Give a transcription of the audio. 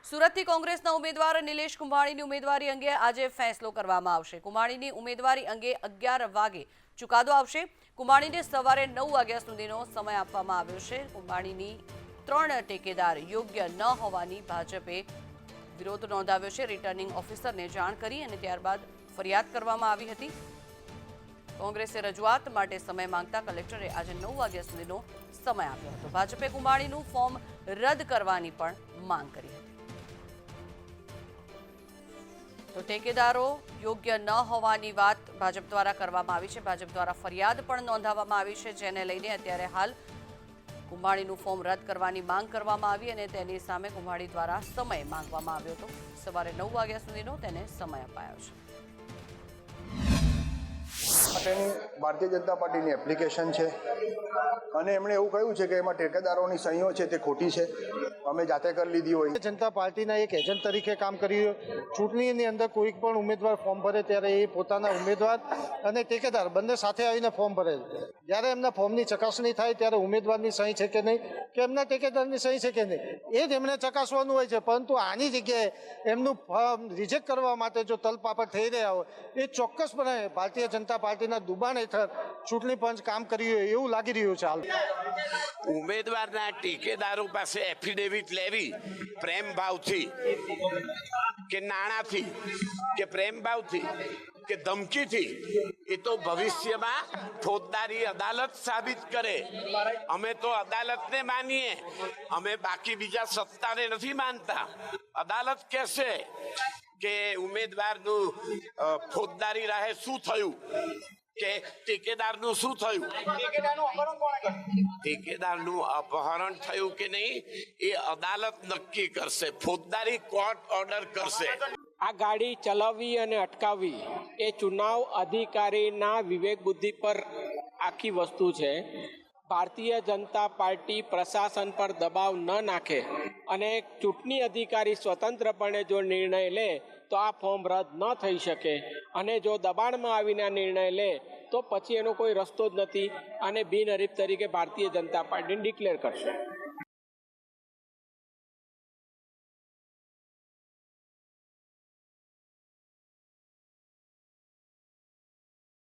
સુરતથી કોંગ્રેસના ઉમેદવાર નિલેશ કુંભાણીની ઉમેદવારી અંગે આજે ફેસલો કરવામાં આવશે। કુંભાણીની ઉમેદવારી અંગે 11 વાગે ચુકાદો આવશે। કુંભાણીને સવારે 9 વાગ્યા સુધીનો સમય આપવામાં આવ્યો છે। કુંભાણીની 3 ટેકેદાર યોગ્ય ન હોવાની ભાજપે વિરોધ નોંધાવ્યો છે। રિટર્નિંગ ઓફિસરને જાણ કરી અને ત્યારબાદ ફરિયાદ કરવામાં આવી હતી। કોંગ્રેસે રજૂઆત માટે સમય માંગતા કલેક્ટરે આજે 9 વાગ્યા સુધીનો સમય આપ્યો હતો। ભાજપે કુંભાણીનું ફોર્મ રદ કરવાની પણ માંગ કરી હતી। તો ટેકેદારો યોગ્ય ન હોવાની વાત ભાજપ દ્વારા કરવામાં આવી છે। ભાજપ દ્વારા ફરિયાદ પણ નોંધાવવામાં આવી છે, જેને લઈને અત્યારે હાલ કુંભાણીનું ફોર્મ રદ કરવાની માંગ કરવામાં આવી અને તેની સામે કુંભાણી દ્વારા સમય માંગવામાં આવ્યો હતો। સવારે 9 વાગ્યા સુધીનો તેને સમય અપાયો છે। ભારતીય જનતા પાર્ટીની એપ્લિકેશન છે અને એમણે એવું કહ્યું છે કે એમાં ટેકેદારોની સહીઓ છે તે ખોટી છે, અમે જાતે કરી લીધી હોય। જનતા પાર્ટીના એક એજન્ટ તરીકે કામ કર્યું। ચૂંટણીની અંદર કોઈ પણ ઉમેદવાર ફોર્મ ભરે ત્યારે એ પોતાના ઉમેદવાર અને ટેકેદાર બંને સાથે આવીને ફોર્મ ભરે છે। જ્યારે એમના ફોર્મની ચકાસણી થાય ત્યારે ઉમેદવારની સહી છે કે નહીં કે એમના ટેકેદારની સહી છે કે નહીં એ જ એમણે ચકાસવાનું હોય છે। પરંતુ આની જગ્યાએ એમનું ફોર્મ રિજેક્ટ કરવા માટે જો તલપાપડ થઈ રહ્યા હોય એ ચોક્કસપણે ભારતીય જનતા પાર્ટીના દુબાણ હેઠળ ચૂંટણી પંચ કામ કર્યું હોય એવું લાગી રહ્યું છે। હાલ ઉમેદવારના ટેકેદારો પાસે એફિડેવિટ લેવી પ્રેમ ભાવથી કે નાણાંથી કે પ્રેમ ભાવથી કે ધમકીથી, એ તો ભવિષ્યમાં ફોજદારી અદાલત સાબિત કરે। અમે તો અદાલતને માનીએ, અમે બાકી બીજા સત્તાને નથી માનતા। અદાલત કહેશે કે ઉમેદવારનું ફોજદારી રાહે શું થયું કે ટેકેદારનું શું થયું, ટેકેદારનું અપહરણ થયું કે નહીં એ અદાલત નક્કી કરશે, ફોજદારી કોર્ટ ઓર્ડર કરશે। આ ગાડી ચલાવવી અને અટકાવવી એ ચુનાવ અધિકારીના વિવેક બુદ્ધિ પર આખી વસ્તુ છે। ભારતીય જનતા પાર્ટી પ્રશાસન પર દબાવ ન નાખે અને ચૂંટણી અધિકારી સ્વતંત્રપણે જો નિર્ણય લે તો આ ફોર્મ રદ ન થઈ શકે અને જો દબાણમાં આવીને આ નિર્ણય લે તો પછી એનો કોઈ રસ્તો જ નથી અને બિનહરીફ તરીકે ભારતીય જનતા પાર્ટીને ડિક્લેર કરશે।